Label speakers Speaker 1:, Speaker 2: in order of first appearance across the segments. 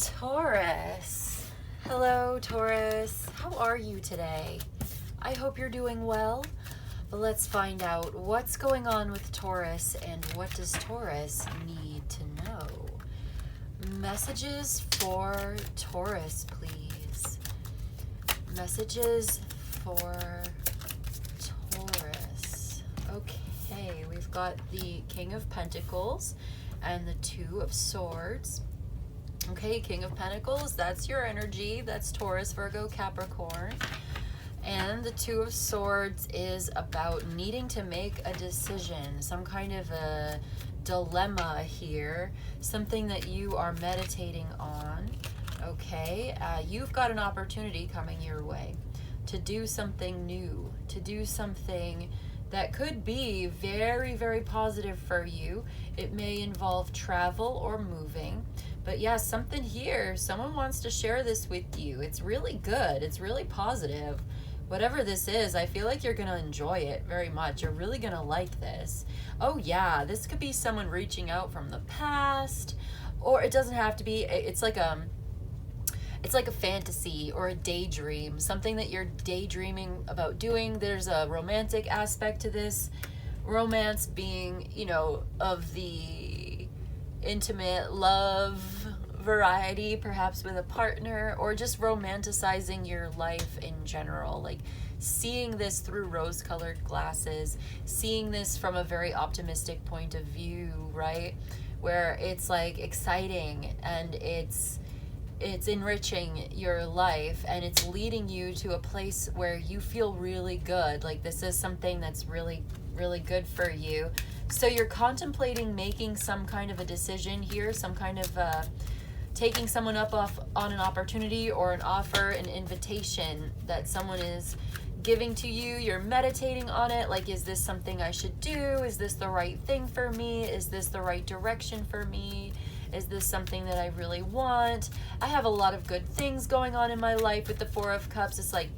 Speaker 1: Taurus. Hello, Taurus. How are you today? I hope you're doing well. But let's find out what's going on with Taurus and what does Taurus need to know. Messages for Taurus, please. Messages for Taurus. Okay, we've got the King of Pentacles and the Two of Swords. Okay, King of Pentacles, that's your energy. That's Taurus, Virgo, Capricorn. And the Two of Swords is about needing to make a decision, some kind of a dilemma here, something that you are meditating on. Okay, you've got an opportunity coming your way to do something new, to do something that could be very, very positive for you. It may involve travel or moving. But yeah, something here, someone wants to share this with you. It's really good. It's really positive. Whatever this is, I feel like you're going to enjoy it very much. You're really going to like this. Oh yeah, this could be someone reaching out from the past, or it doesn't have to be. It's like a fantasy or a daydream, something that you're daydreaming about doing. There's a romantic aspect to this. Romance being, you know, of the intimate love variety, perhaps with a partner, or just romanticizing your life in general, like seeing this through rose-colored glasses, seeing this from a very optimistic point of view, right? Where it's like exciting and it's enriching your life and it's leading you to a place where you feel really good. Like this is something that's really, really good for you. So you're contemplating making some kind of a decision here, some kind of taking someone up on an opportunity or an offer, an invitation that someone is giving to you. You're meditating on it. Like, is this something I should do? Is this the right thing for me? Is this the right direction for me? Is this something that I really want? I have a lot of good things going on in my life with the Four of Cups. It's like,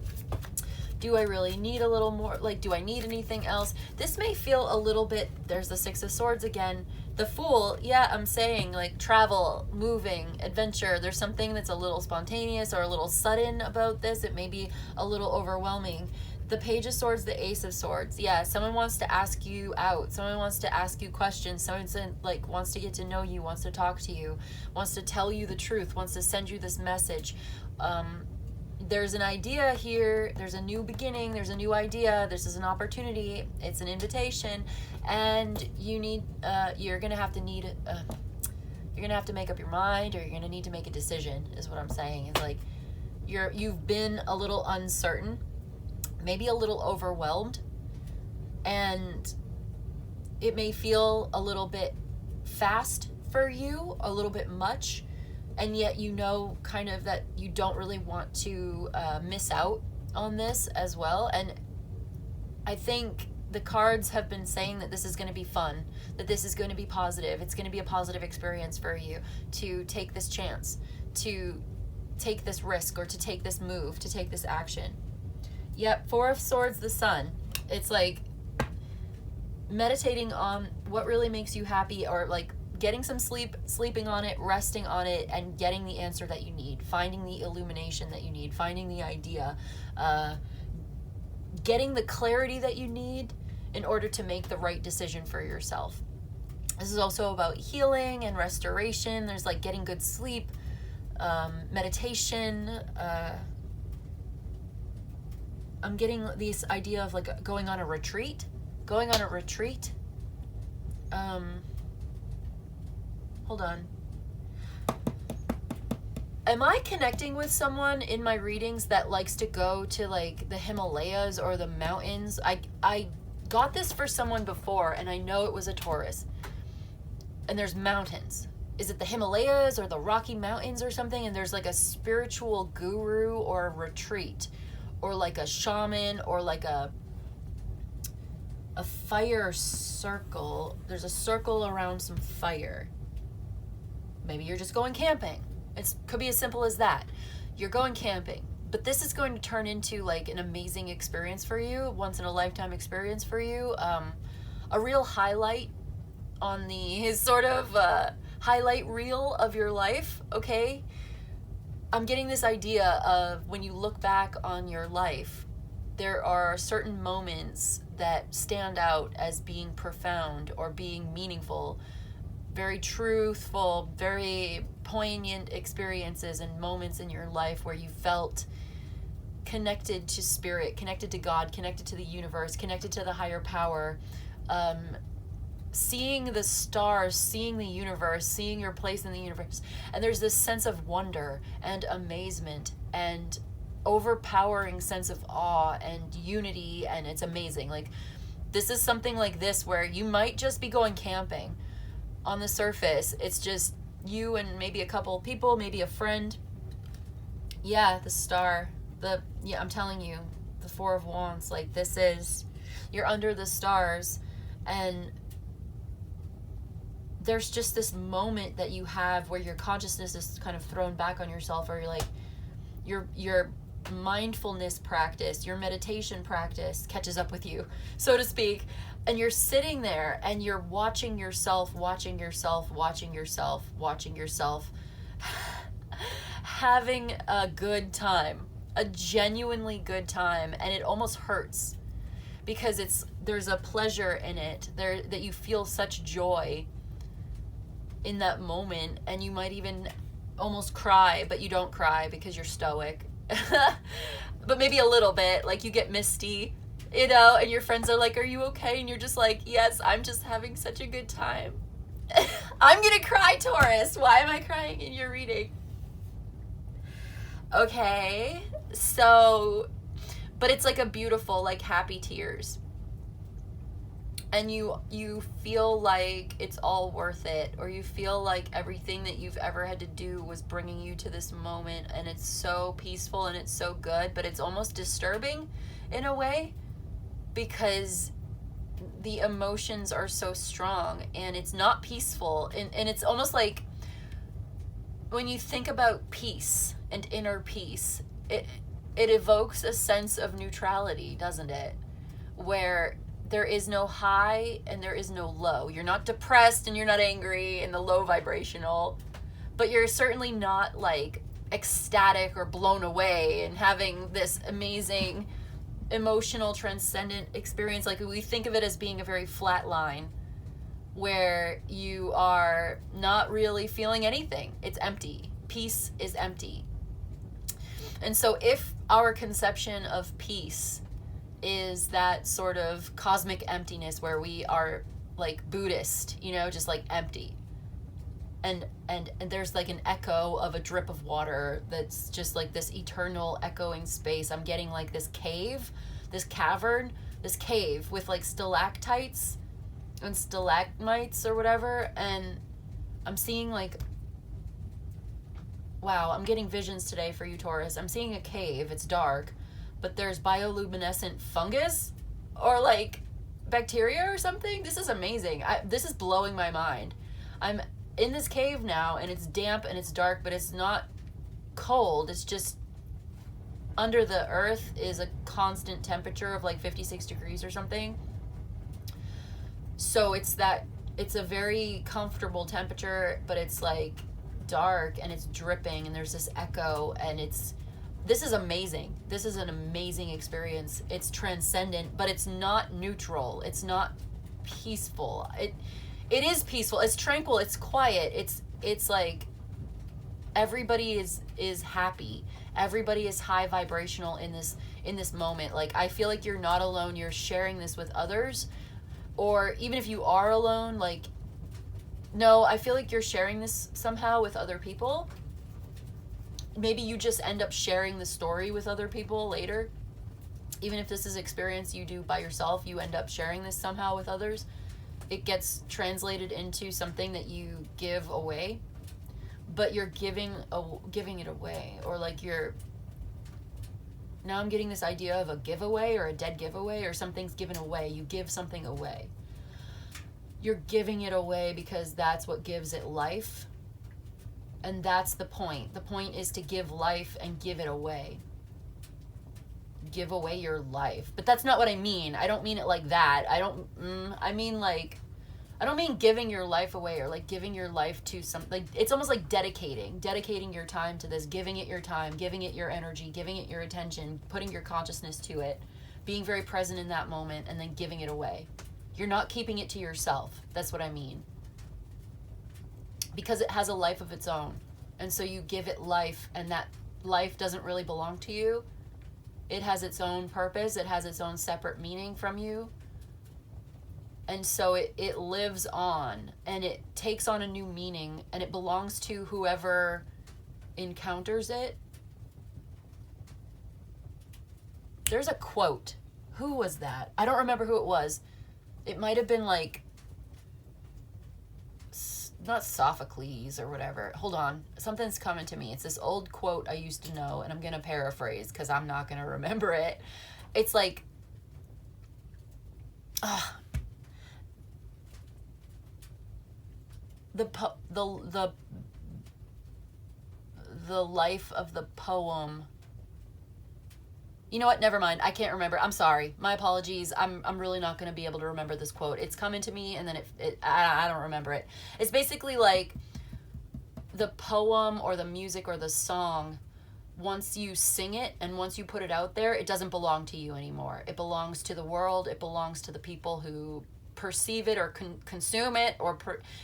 Speaker 1: do I really need a little more? Like, do I need anything else? This may feel a little bit, there's the Six of Swords again. The Fool, yeah, I'm saying like travel, moving, adventure. There's something that's a little spontaneous or a little sudden about this. It may be a little overwhelming. The Page of Swords, the Ace of Swords. Yeah, someone wants to ask you out. Someone wants to ask you questions. Someone like wants to get to know you, wants to talk to you, wants to tell you the truth, wants to send you this message. There's an idea here. There's a new beginning. There's a new idea. This is an opportunity. It's an invitation, and you're gonna have to make up your mind, or you're gonna need to make a decision. Is what I'm saying. It's like you've been a little uncertain, maybe a little overwhelmed, and it may feel a little bit fast for you, a little bit much. And yet you know kind of that you don't really want to miss out on this as well. And I think the cards have been saying that this is going to be fun, that this is going to be positive. It's going to be a positive experience for you to take this chance, to take this risk, or to take this move, to take this action. Yep, Four of Swords, the Sun. It's like meditating on what really makes you happy, or like getting some sleep, sleeping on it, resting on it, and getting the answer that you need, finding the illumination that you need, finding the idea, getting the clarity that you need in order to make the right decision for yourself. This is also about healing and restoration. There's like getting good sleep, meditation. I'm getting this idea of like going on a retreat. Hold on. Am I connecting with someone in my readings that likes to go to like the Himalayas or the mountains? I got this for someone before, and I know it was a Taurus. And there's mountains. Is it the Himalayas or the Rocky Mountains or something? And there's like a spiritual guru or a retreat, or like a shaman, or like a fire circle. There's a circle around some fire. Maybe you're just going camping. It could be as simple as that. You're going camping, but this is going to turn into like an amazing experience for you, once in a lifetime experience for you. A real highlight on the sort of highlight reel of your life, okay? I'm getting this idea of when you look back on your life, there are certain moments that stand out as being profound or being meaningful, very truthful, very poignant experiences and moments in your life where you felt connected to spirit, connected to God, connected to the universe, connected to the higher power, seeing the stars, seeing the universe, seeing your place in the universe. And there's this sense of wonder and amazement and overpowering sense of awe and unity, and it's amazing. Like, this is something like this where you might just be going camping. On the surface, it's just you and maybe a couple of people, maybe a friend. Yeah, the star. I'm telling you, the Four of Wands, like, this is, you're under the stars, and there's just this moment that you have where your consciousness is kind of thrown back on yourself, or you're like, your mindfulness practice, your meditation practice catches up with you, so to speak, and you're sitting there and you're watching yourself, having a good time, a genuinely good time, and it almost hurts because there's a pleasure in it there, that you feel such joy in that moment, and you might even almost cry, but you don't cry because you're stoic. But maybe a little bit, like you get misty, and your friends are like, are you okay? And you're just like, yes, I'm just having such a good time. I'm gonna cry, Taurus. Why am I crying in your reading? Okay, so, but it's like a beautiful, like, happy tears. And you feel like it's all worth it, or you feel like everything that you've ever had to do was bringing you to this moment, and it's so peaceful and it's so good, but it's almost disturbing in a way because the emotions are so strong and it's not peaceful, and it's almost like when you think about peace and inner peace, it evokes a sense of neutrality, doesn't it? Where there is no high and there is no low. You're not depressed and you're not angry in the low vibrational, but you're certainly not like ecstatic or blown away and having this amazing emotional transcendent experience. Like, we think of it as being a very flat line where you are not really feeling anything. It's empty. Peace is empty. And so if our conception of peace is that sort of cosmic emptiness where we are like Buddhist, just like empty, and there's like an echo of a drip of water that's just like this eternal echoing space. I'm getting like this cave, this cavern, this cave with like stalactites and stalagmites or whatever, and I'm seeing like, wow, I'm getting visions today for you, Taurus. I'm seeing a cave. It's dark, but there's bioluminescent fungus or like bacteria or something. This is amazing. This is blowing my mind. I'm in this cave now, and it's damp and it's dark, but it's not cold. It's just under the earth is a constant temperature of like 56 degrees or something. So it's a very comfortable temperature, but it's like dark and it's dripping and there's this echo, and this is amazing. This is an amazing experience. It's transcendent, but it's not neutral. It's not peaceful. It is peaceful. It's tranquil. It's quiet. It's like everybody is happy. Everybody is high vibrational in this moment. Like, I feel like you're not alone. You're sharing this with others, or even if you are alone, like, no, I feel like you're sharing this somehow with other people. Maybe you just end up sharing the story with other people later. Even if this is experience you do by yourself, you end up sharing this somehow with others. It gets translated into something that you give away, but you're giving it away, or like now I'm getting this idea of a giveaway or a dead giveaway, or something's given away. You give something away. You're giving it away because that's what gives it life. And that's the point. The point is to give life and give it away. Give away your life. But that's not what I mean. I don't mean it like that. I mean like, I don't mean giving your life away or like giving your life to some, like it's almost like dedicating your time to this, giving it your time, giving it your energy, giving it your attention, putting your consciousness to it, being very present in that moment, and then giving it away. You're not keeping it to yourself. That's what I mean. Because it has a life of its own. And so you give it life, and that life doesn't really belong to you. It has its own purpose. It has its own separate meaning from you. And so it lives on, and it takes on a new meaning, and it belongs to whoever encounters it. There's a quote. Who was that? I don't remember who it was. It might have been like, not Sophocles or whatever. Hold on. Something's coming to me. It's this old quote I used to know, and I'm going to paraphrase because I'm not going to remember it. It's like, the life of the poem. You know what? Never mind. I can't remember. I'm sorry. My apologies. I'm really not going to be able to remember this quote. It's coming to me, and then I don't remember it. It's basically like the poem or the music or the song, once you sing it and once you put it out there, it doesn't belong to you anymore. It belongs to the world. It belongs to the people who perceive it or consume it, or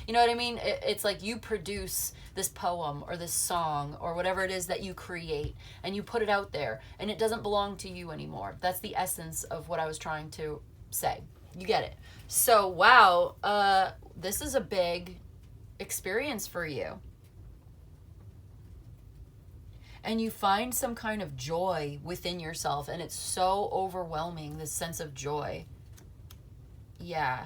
Speaker 1: you know what I mean? It's like you produce this poem or this song or whatever it is that you create, and you put it out there, and it doesn't belong to you anymore. That's the essence of what I was trying to say. You get it? So wow, this is a big experience for you, and you find some kind of joy within yourself, and it's so overwhelming, this sense of joy. Yeah.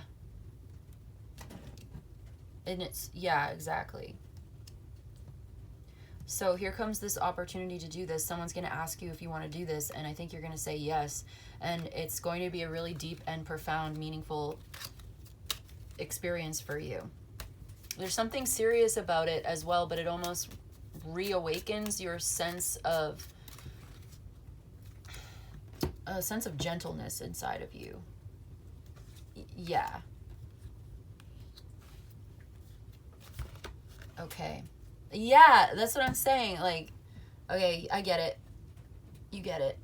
Speaker 1: And yeah, exactly. So here comes this opportunity to do this. Someone's going to ask you if you want to do this, and I think you're going to say yes. And it's going to be a really deep and profound, meaningful experience for you. There's something serious about it as well, but it almost reawakens your sense of, a sense of gentleness inside of you. Yeah. Okay. Yeah, that's what I'm saying. Like, okay, I get it. You get it.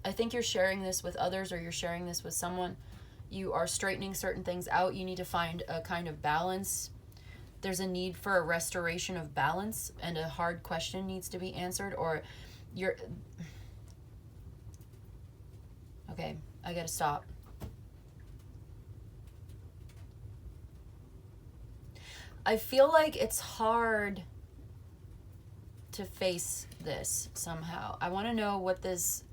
Speaker 1: I think you're sharing this with others, or you're sharing this with someone. You are straightening certain things out. You need to find a kind of balance. There's a need for a restoration of balance, and a hard question needs to be answered, or you're... Okay, I gotta stop. I feel like it's hard to face this somehow. I want to know what this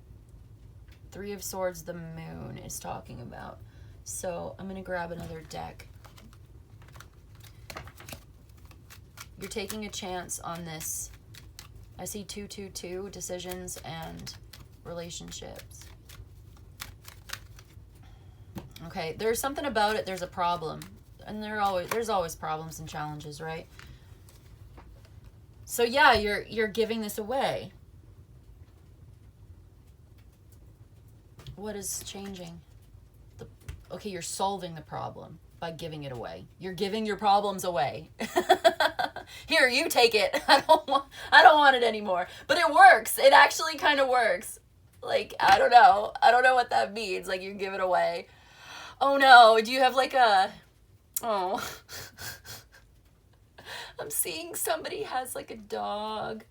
Speaker 1: Three of Swords, the moon, is talking about. So I'm going to grab another deck. You're taking a chance on this. I see 222, decisions and relationships. Okay, there's something about it. There's a problem. And there's always problems and challenges, right? So yeah, you're giving this away. What is changing? Okay, you're solving the problem by giving it away. You're giving your problems away. Here, you take it. I don't want it anymore. But it works. It actually kind of works. Like, I don't know what that means. Like, you give it away. Oh no, do you have like a... Oh, I'm seeing somebody has like a dog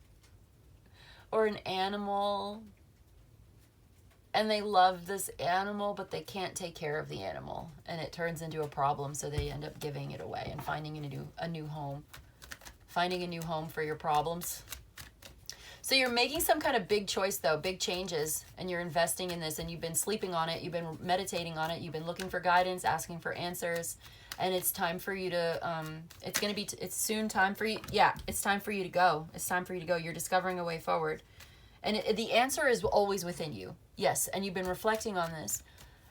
Speaker 1: or an animal, and they love this animal, but they can't take care of the animal, and it turns into a problem, so they end up giving it away and finding a new home. Finding a new home for your problems. So you're making some kind of big choice, though, big changes, and you're investing in this, and you've been sleeping on it, you've been meditating on it, you've been looking for guidance, asking for answers. And it's time for you to, it's soon time for you. Yeah, it's time for you to go. It's time for you to go. You're discovering a way forward. And the answer is always within you. Yes, and you've been reflecting on this.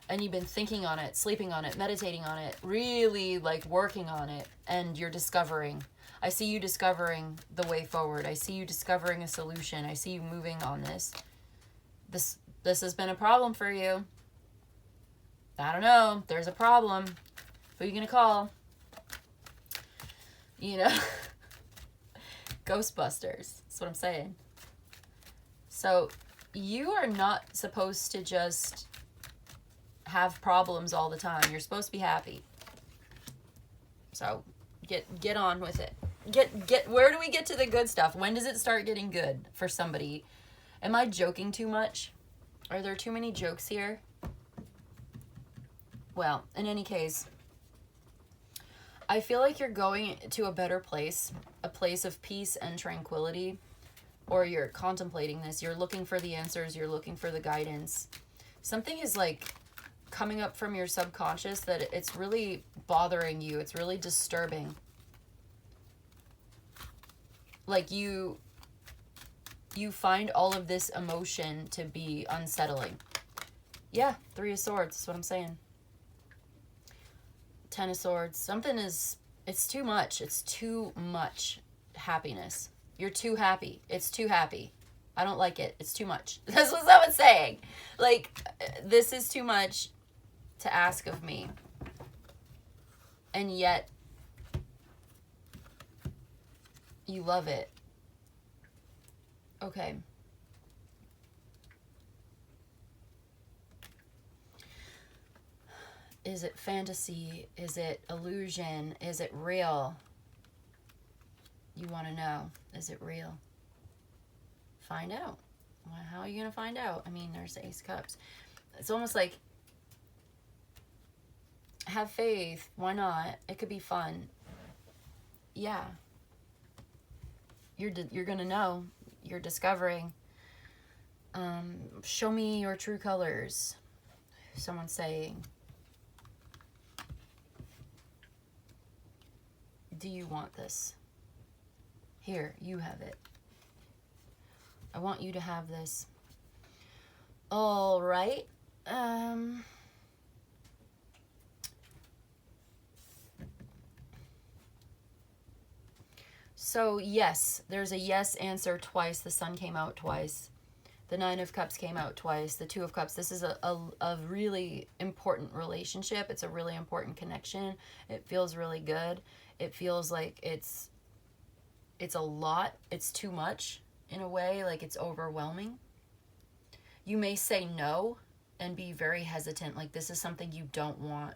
Speaker 1: And you've been thinking on it, sleeping on it, meditating on it, really like working on it. And you're discovering. I see you discovering the way forward. I see you discovering a solution. I see you moving on this. This has been a problem for you. I don't know. There's a problem. Who are you going to call? you know? Ghostbusters. That's what I'm saying. So you are not supposed to just have problems all the time. You're supposed to be happy. So get on with it. Get where do we get to the good stuff? When does it start getting good for somebody? Am I joking too much? Are there too many jokes here? Well, in any case, I feel like you're going to a better place, a place of peace and tranquility, or you're contemplating this. You're looking for the answers. You're looking for the guidance. Something is like coming up from your subconscious that it's really bothering you. It's really disturbing. Like you find all of this emotion to be unsettling. Yeah, 3 of Swords. That's what I'm saying. 10 of Swords. Something is, it's too much. It's too much happiness. You're too happy. It's too happy. I don't like it. It's too much. That's what someone's saying. Like, this is too much to ask of me. And yet, you love it. Okay. Is it fantasy? Is it illusion? Is it real? You want to know. Is it real? Find out. Well, how are you going to find out? I mean, there's the Ace of Cups. It's almost like, have faith. Why not? It could be fun. Yeah. You're going to know. You're discovering. Show me your true colors. Someone's saying. Do you want this? Here, you have it. I want you to have this. All right. So yes, there's a yes answer twice. The Sun came out twice. The 9 of Cups came out twice. The 2 of Cups. This is a really important relationship. It's a really important connection. It feels really good. It feels like it's a lot. It's too much in a way, like it's overwhelming. You may say no and be very hesitant, like this is something you don't want.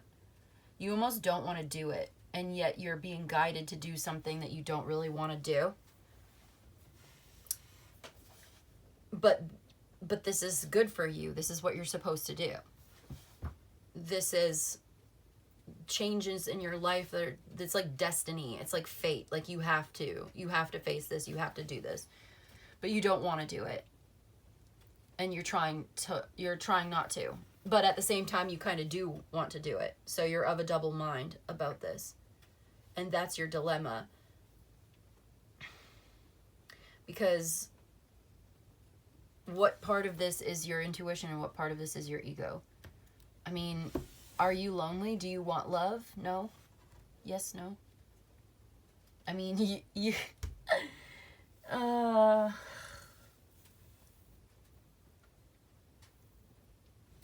Speaker 1: You almost don't want to do it, and yet you're being guided to do something that you don't really want to do. But this is good for you. This is what you're supposed to do. This is changes in your life that are, it's like destiny. It's like fate. Like you have to face this. You have to do this, but you don't want to do it, and you're trying not to, but at the same time you kind of do want to do it. So you're of a double mind about this, and that's your dilemma, because what part of this is your intuition and what part of this is your ego? I mean, are you lonely? Do you want love? No? Yes, no? I mean,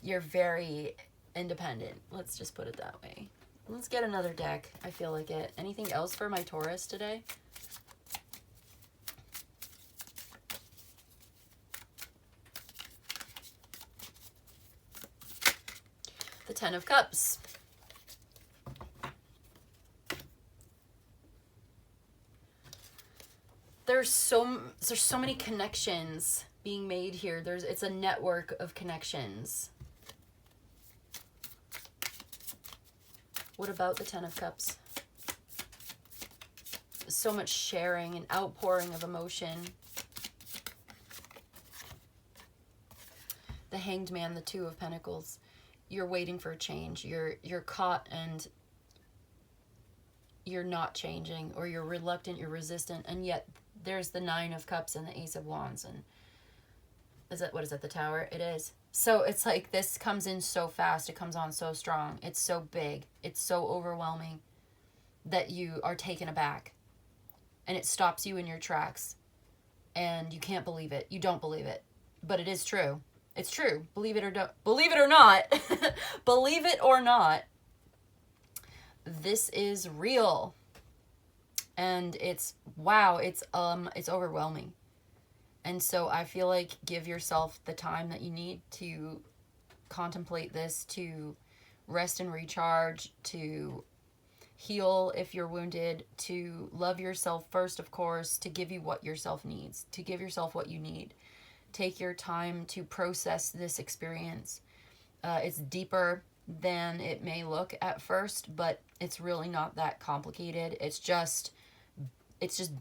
Speaker 1: you're very independent. Let's just put it that way. Let's get another deck. I feel like it. Anything else for my Taurus today? The 10 of Cups. There's so many connections being made here. It's a network of connections. What about the 10 of Cups? So much sharing and outpouring of emotion. The Hanged Man, the 2 of Pentacles. You're waiting for a change. You're caught and you're not changing, or you're reluctant, you're resistant, and yet there's the 9 of Cups and the Ace of Wands, and what is that, the Tower? It is. So it's like this comes in so fast, it comes on so strong, it's so big, it's so overwhelming that you are taken aback, and it stops you in your tracks, and you can't believe it. You don't believe it, but it is true. It's true. Believe it or don't. Believe it or not. Believe it or not. This is real. And it's, wow, it's overwhelming. And so I feel like give yourself the time that you need to contemplate this, to rest and recharge, to heal if you're wounded, to love yourself first, of course, to give you what yourself needs, to give yourself what you need. Take your time to process this experience. It's deeper than it may look at first, but it's really not that complicated. It's just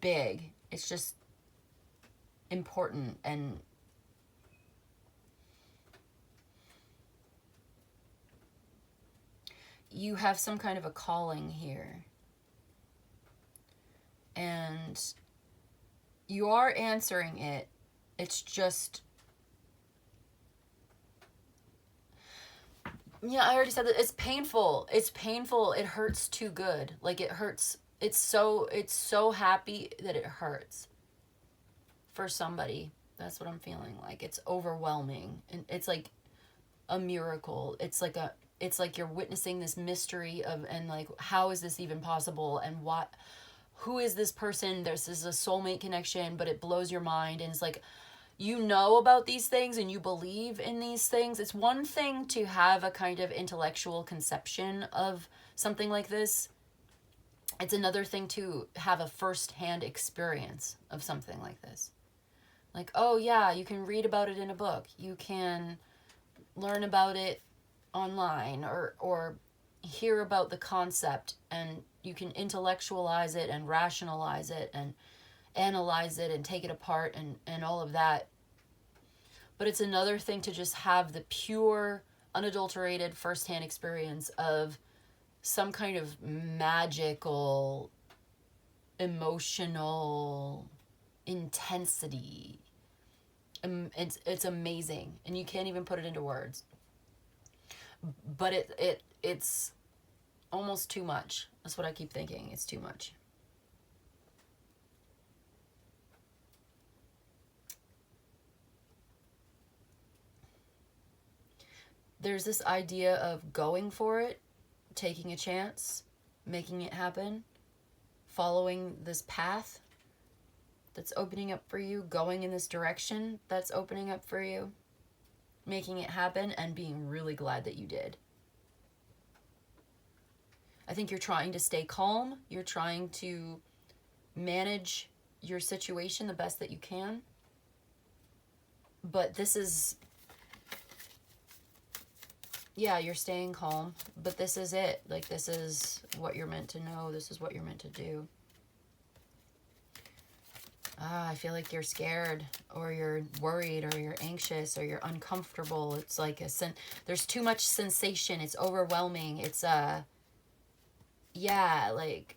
Speaker 1: big. It's just important. And you have some kind of a calling here. And you are answering it. It's just, yeah, I already said that. It's painful. It's painful. It hurts too good. Like, it hurts. It's so happy that it hurts for somebody. That's what I'm feeling like. It's overwhelming. And it's like a miracle. It's like you're witnessing this mystery of, and like, how is this even possible? And who is this person? This is a soulmate connection, but it blows your mind. And it's like, you know about these things and you believe in these things. It's one thing to have a kind of intellectual conception of something like this. It's another thing to have a first-hand experience of something like this. Like, oh yeah, you can read about it in a book. You can learn about it online, or hear about the concept, and you can intellectualize it and rationalize it and analyze it and take it apart and all of that. But it's another thing to just have the pure, unadulterated first-hand experience of some kind of magical, emotional intensity. It's amazing, and you can't even put it into words. But it's almost too much. That's what I keep thinking. It's too much. There's this idea of going for it, taking a chance, making it happen, following this path that's opening up for you, going in this direction that's opening up for you, making it happen, and being really glad that you did. I think you're trying to stay calm. You're trying to manage your situation the best that you can. But this is, yeah, you're staying calm, but this is it. Like, this is what you're meant to know. This is what you're meant to do. I feel like you're scared, or you're worried, or you're anxious, or you're uncomfortable. It's like there's too much sensation. It's overwhelming. It's yeah, like,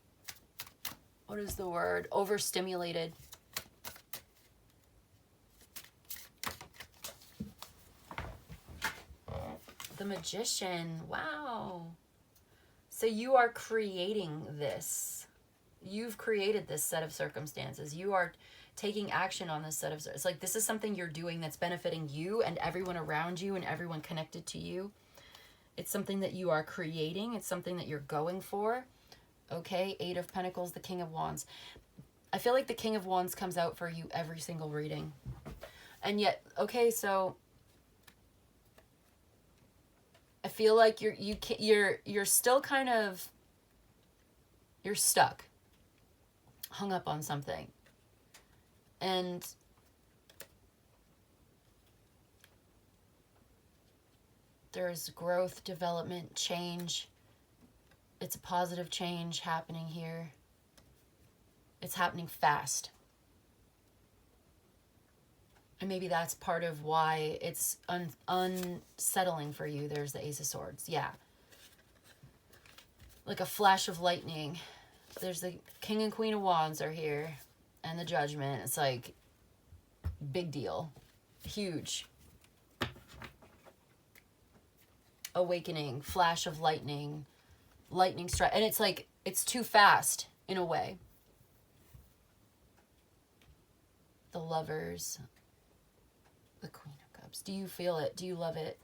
Speaker 1: what is the word? Overstimulated. The Magician. Wow. So you are creating this. You've created this set of circumstances. You are taking action on this set of, it's like, this is something you're doing that's benefiting you and everyone around you and everyone connected to you. It's something that you are creating. It's something that you're going for. Okay, Eight of Pentacles, the King of Wands. I feel like the King of Wands comes out for you every single reading. And yet, okay, so I feel like you're still kind of, you're stuck, hung up on something. And there's growth, development, change. It's a positive change happening here. It's happening fast. And maybe that's part of why it's unsettling for you. There's the Ace of Swords. Yeah. Like a flash of lightning. There's the King and Queen of Wands are here. And the Judgment. It's like, big deal. Huge. Awakening. Flash of lightning. Lightning strike. And it's like, it's too fast in a way. The Lovers. The Queen of Cups. Do you feel it? Do you love it?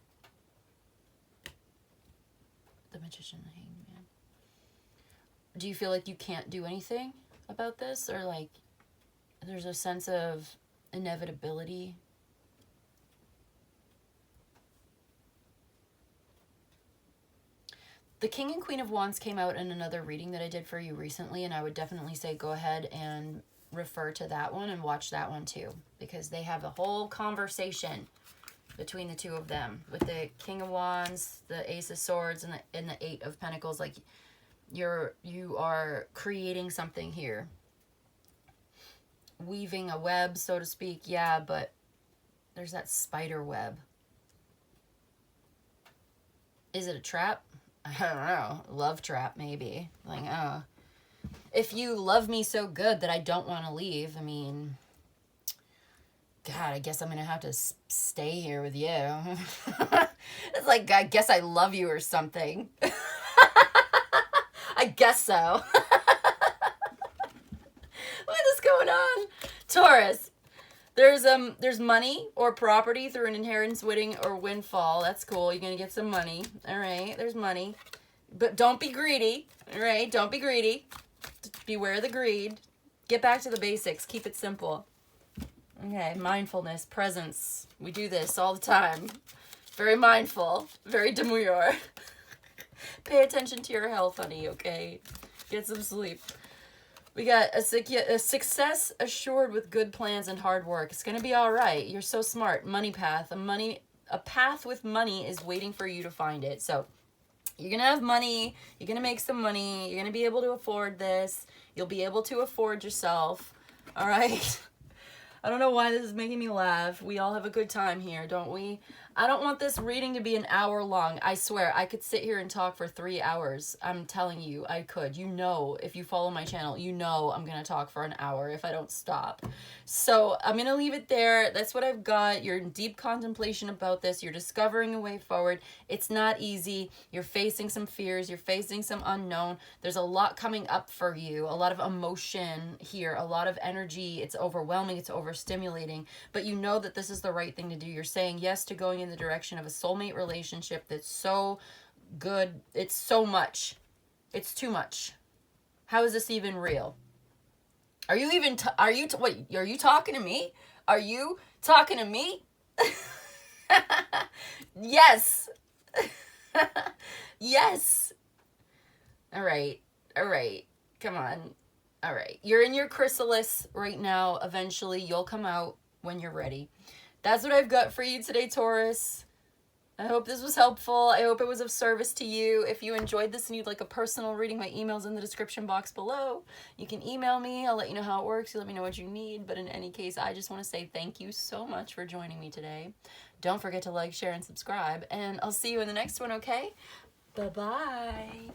Speaker 1: The Magician, the Hangman. Do you feel like you can't do anything? about this, or like there's a sense of inevitability. The King and Queen of Wands came out in another reading that I did for you recently, and I would definitely say go ahead and refer to that one and watch that one too, because they have a whole conversation between the two of them with the King of Wands, the Ace of Swords, and the Eight of Pentacles. Like you are creating something here, weaving a web, so to speak. Yeah, but there's that spider web. Is it a trap? I don't know. Love trap, maybe. Like, oh. If you love me so good that I don't want to leave, I mean, God, I guess I'm going to have to stay here with you. It's like, I guess I love you or something. I guess so. What is going on? Taurus. There's money or property through an inheritance, winning, or windfall. That's cool. You're going to get some money. All right, there's money. But don't be greedy. All right, don't be greedy. Beware the greed. Get back to the basics. Keep it simple. Okay, mindfulness, presence. We do this all the time. Very mindful. Very demure. Pay attention to your health, honey, okay? Get some sleep. We got a success assured with good plans and hard work. It's going to be all right. You're so smart. Money path. A path with money is waiting for you to find it. So you're going to have money. You're going to make some money. You're going to be able to afford this. You'll be able to afford yourself. All right? I don't know why this is making me laugh. We all have a good time here, don't we? I don't want this reading to be an hour long. I swear, I could sit here and talk for 3 hours. I'm telling you, I could. You know, if you follow my channel, you know I'm going to talk for an hour if I don't stop. So I'm going to leave it there. That's what I've got. You're in deep contemplation about this. You're discovering a way forward. It's not easy. You're facing some fears. You're facing some unknown. There's a lot coming up for you. A lot of emotion here. A lot of energy. It's overwhelming. It's overstimulating. But you know that this is the right thing to do. You're saying yes to going in the direction of a soulmate relationship that's so good. It's so much. It's too much. How is this even real? Are you even, wait, are you talking to me? Are you talking to me? Yes. Yes. All right. All right. Come on. All right. You're in your chrysalis right now. Eventually, you'll come out when you're ready. That's what I've got for you today, Taurus. I hope this was helpful. I hope it was of service to you. If you enjoyed this and you'd like a personal reading, my email's in the description box below. You can email me. I'll let you know how it works. You let me know what you need. But in any case, I just want to say thank you so much for joining me today. Don't forget to like, share, and subscribe. And I'll see you in the next one, okay? Bye-bye.